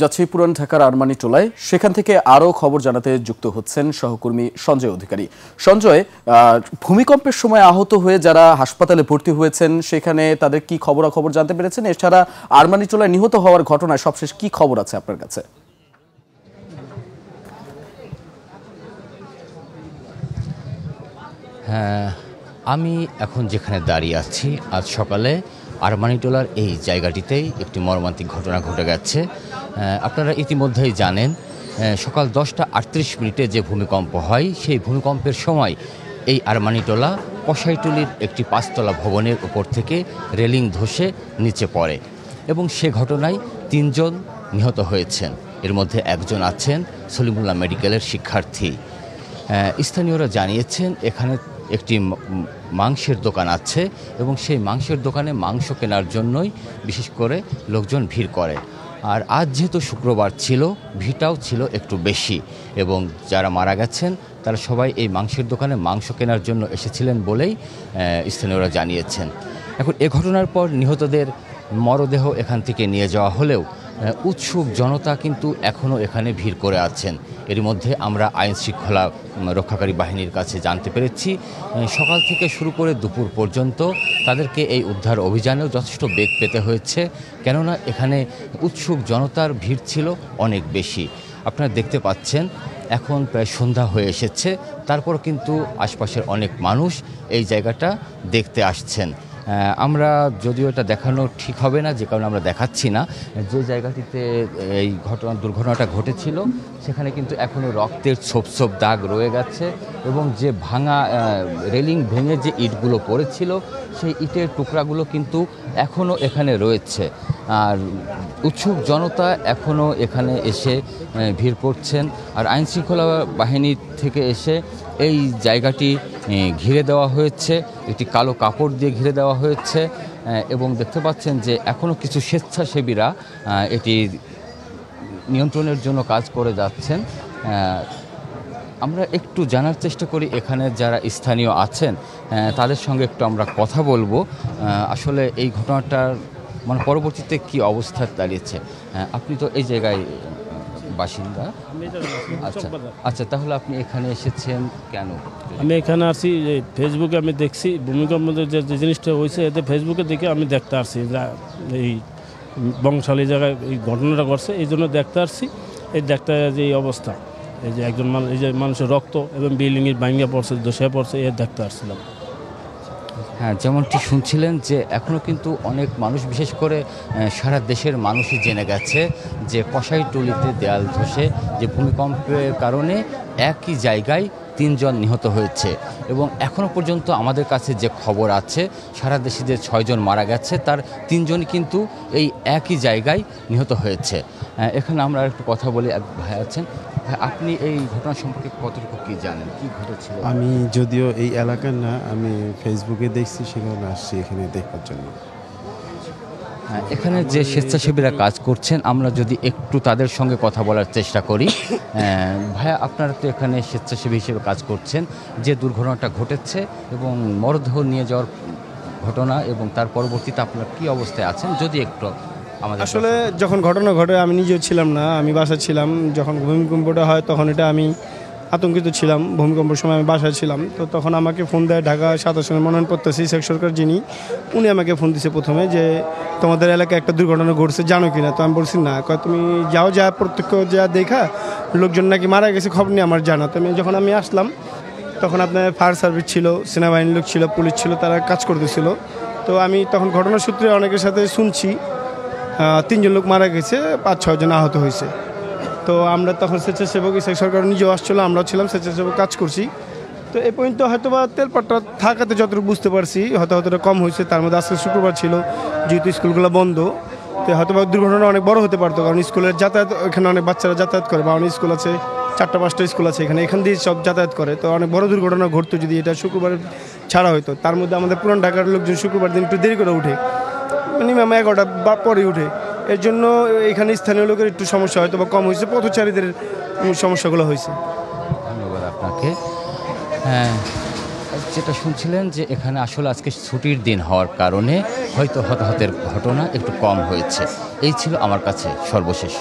যাচ্ছি পুরান ঢাকার আরমানি টোলায়। সেখান থেকে আরও খবর জানাতে যুক্ত হচ্ছেন সহকর্মী সঞ্জয় অধিকারী। সঞ্জয়, ভূমিকম্পের সময় আহত হয়ে যারা হাসপাতালে ভর্তি হয়েছেন সেখানে তাদের কি খবরাখবর জানতে পেরেছেন? এছাড়া আরমানি টোলায় নিহত হওয়ার ঘটনায় সবশেষ কি খবর আছে আপনার কাছে? হ্যাঁ, আমি এখন যেখানে দাঁড়িয়ে আছি, আজ সকালে আরমানিটোলার এই জায়গাটিতেই একটি মর্মান্তিক ঘটনা ঘটে গেছে। আপনারা ইতিমধ্যেই জানেন, সকাল 10টা 38 মিনিটে যে ভূমিকম্প হয়, সেই ভূমিকম্পের সময় এই আরমানিটোলা কসাইটুলির একটি 5তলা ভবনের উপর থেকে রেলিং ধসে নিচে পড়ে এবং সে ঘটনায় 3 জন নিহত হয়েছেন। এর মধ্যে একজন আছেন সলিমুল্লাহ মেডিকেলের শিক্ষার্থী। স্থানীয়রা জানিয়েছেন এখানে একটি মাংসের দোকান আছে এবং সেই মাংসের দোকানে মাংস কেনার জন্যই বিশেষ করে লোকজন ভিড় করে। আর আজ যেহেতু শুক্রবার ছিল, ভিড়টাও ছিল একটু বেশি এবং যারা মারা গেছেন তারা সবাই এই মাংসের দোকানে মাংস কেনার জন্য এসেছিলেন বলেই স্থানীয়রা জানিয়েছেন। এখন এ ঘটনার পর নিহতদের মরদেহ এখান থেকে নিয়ে যাওয়া হলেও উৎসুক জনতা কিন্তু এখনও এখানে ভিড় করে আছেন। এর মধ্যে আমরা আইন শৃঙ্খলা রক্ষাকারী বাহিনীর কাছে জানতে পেরেছি সকাল থেকে শুরু করে দুপুর পর্যন্ত তাদেরকে এই উদ্ধার অভিযানেও যথেষ্ট বেগ পেতে হয়েছে, কেননা এখানে উৎসুক জনতার ভিড় ছিল অনেক বেশি। আপনারা দেখতে পাচ্ছেন এখন প্রায় সন্ধ্যা হয়ে এসেছে, তারপর কিন্তু আশপাশের অনেক মানুষ এই জায়গাটা দেখতে আসছেন। আমরা যদিও এটা দেখানো ঠিক হবে না, যে কারণে আমরা দেখাচ্ছি না, যে জায়গাটিতে এই দুর্ঘটনাটা ঘটেছিল সেখানে কিন্তু এখনও রক্তের ছোপ ছোপ দাগ রয়ে গেছে এবং যে ভাঙা রেলিং ভেঙে যে ইটগুলো পড়েছিল সেই ইটের টুকরাগুলো কিন্তু এখনও এখানে রয়েছে। আর উৎসুক জনতা এখনও এখানে এসে ভিড় করছেন। আর আইনশৃঙ্খলা বাহিনী থেকে এসে এই জায়গাটি ঘিরে দেওয়া হয়েছে, একটি কালো কাপড় দিয়ে ঘিরে দেওয়া হয়েছে এবং দেখতে পাচ্ছেন যে এখনও কিছু স্বেচ্ছাসেবীরা এটি নিয়ন্ত্রণের জন্য কাজ করে যাচ্ছেন। আমরা একটু জানার চেষ্টা করি এখানে যারা স্থানীয় আছেন তাদের সঙ্গে একটু আমরা কথা বলবো, আসলে এই ঘটনাটার পরবর্তীতে কি অবস্থা দাঁড়িয়েছে। আপনি তো এই জায়গায় বাসিন্দা। আচ্ছা, তাহলে আপনি এখানে এসেছেন কেন? আমি এখানে আসি যে ফেসবুকে আমি দেখছি ভূমিকম্পের যে জিনিসটা হয়েছে, এতে ফেসবুকে দেখে আমি দেখতে আসছি এই বংশালী জায়গায় এই ঘটনাটা ঘটছে, এই জন্য দেখতে আসছি। এই দেখতে যে এই অবস্থা, এই যে একজন মানুষ, এই যে মানুষের রক্ত এবং বিল্ডিংয়ের ভাঙিয়ে পড়ছে, ধসে পড়ছে, এ দেখতে আসছিলাম। হ্যাঁ, যেমনটি শুনছিলেন যে এখনও কিন্তু অনেক মানুষ, বিশেষ করে সারা দেশের মানুষই জেনে গেছে যে কসাইটুলিতে দেয়াল ধসে যে ভূমিকম্পের কারণে একই জায়গায় 3 জন নিহত হয়েছে এবং এখনও পর্যন্ত আমাদের কাছে যে খবর আছে সারা দেশে যে 6 জন মারা গেছে তার 3 জনই কিন্তু এই একই জায়গায় নিহত হয়েছে। এখানে আমরা একটু কথা বলি। এক ভাই আছেন, আপনি এই ঘটনা সম্পর্কে কতটুকু কি জানেন, কি ঘটেছিল? আমি যদিও এই এলাকার না, আমি ফেসবুকে দেখছি, সেখানে আসছি এখানে দেখার জন্য। এখানে যে স্বেচ্ছাসেবীরা কাজ করছেন আমরা যদি একটু তাদের সঙ্গে কথা বলার চেষ্টা করি। ভাইয়া, আপনারা তো এখানে স্বেচ্ছাসেবী হিসেবে কাজ করছেন, যে দুর্ঘটনাটা ঘটেছে এবং মরদেহ নিয়ে যাওয়ার ঘটনা এবং তার পরবর্তীতে আপনারা কী অবস্থায় আছেন যদি একটু আমাদের। আসলে যখন ঘটনা ঘটে আমি নিজেও ছিলাম না, আমি বাসায় ছিলাম। যখন ভূমিকম্পটা হয় তখন এটা আমি আতঙ্কিত ছিলাম। ভূমিকম্পের সময় আমি বাসায় ছিলাম, তো তখন আমাকে ফোন দেয় ঢাকা 27 মনোনয়নপত্র শেখ সরকার যিনি, উনি আমাকে ফোন দিছে প্রথমে যে তোমাদের এলাকায় একটা দুর্ঘটনা ঘটছে, জানো কি না? তো আমি বলছি না। তুমি যাও, যা প্রত্যক্ষ যা দেখা, লোকজন নাকি মারা গেছে, খবর নিয়ে আমার জানা। তো যখন আমি আসলাম তখন আপনার ফায়ার সার্ভিস ছিল, সেনাবাহিনীর লোক ছিল, পুলিশ ছিল, তারা কাজ করতেছিল। তো আমি তখন ঘটনার সূত্রে অনেকের সাথে শুনছি 3 জন লোক মারা গেছে, 5-6 জন আহত হয়েছে। তো আমরা তখন স্বেচ্ছাসেবক সরকার নিজেও আসছিল, আমরাও ছিলাম, স্বেচ্ছাসেবক কাজ করছি। তো এই পর্যন্ত হয়তো বা তেলপাটটা থাকাতে যতটুকু বুঝতে পারছি হয়তো কম হয়েছে। তার মধ্যে আজকে শুক্রবার ছিল, যেহেতু স্কুলগুলো বন্ধ, তো হয়তো বা দুর্ঘটনা অনেক বড় হতে পারতো, কারণ স্কুলের যাতায়াত, এখানে অনেক বাচ্চারা যাতায়াত করে, বা অনেক স্কুল আছে, 4-5টা স্কুল আছে এখান দিয়ে সব যাতায়াত করে। তো অনেক বড় দুর্ঘটনা ঘটতো যদি এটা শুক্রবার ছাড়া হতো। তার মধ্যে আমাদের পুরান ঢাকার লোকজন শুক্রবার দিন একটু দেরি করে উঠে, মিনিমাম 11টা বা পরে উঠে। এর জন্য এখানে স্থানীয় লোকের একটু সমস্যা হয়তো বা কম হয়েছে, পথচারীদের সমস্যাগুলো হয়েছে। ধন্যবাদ আপনাকে। হ্যাঁ, যেটা শুনছিলেন যে এখানে আসলে আজকে ছুটির দিন হওয়ার কারণে হয়তো হতাহতের ঘটনা একটু কম হয়েছে। এই ছিল আমার কাছে সর্বশেষ।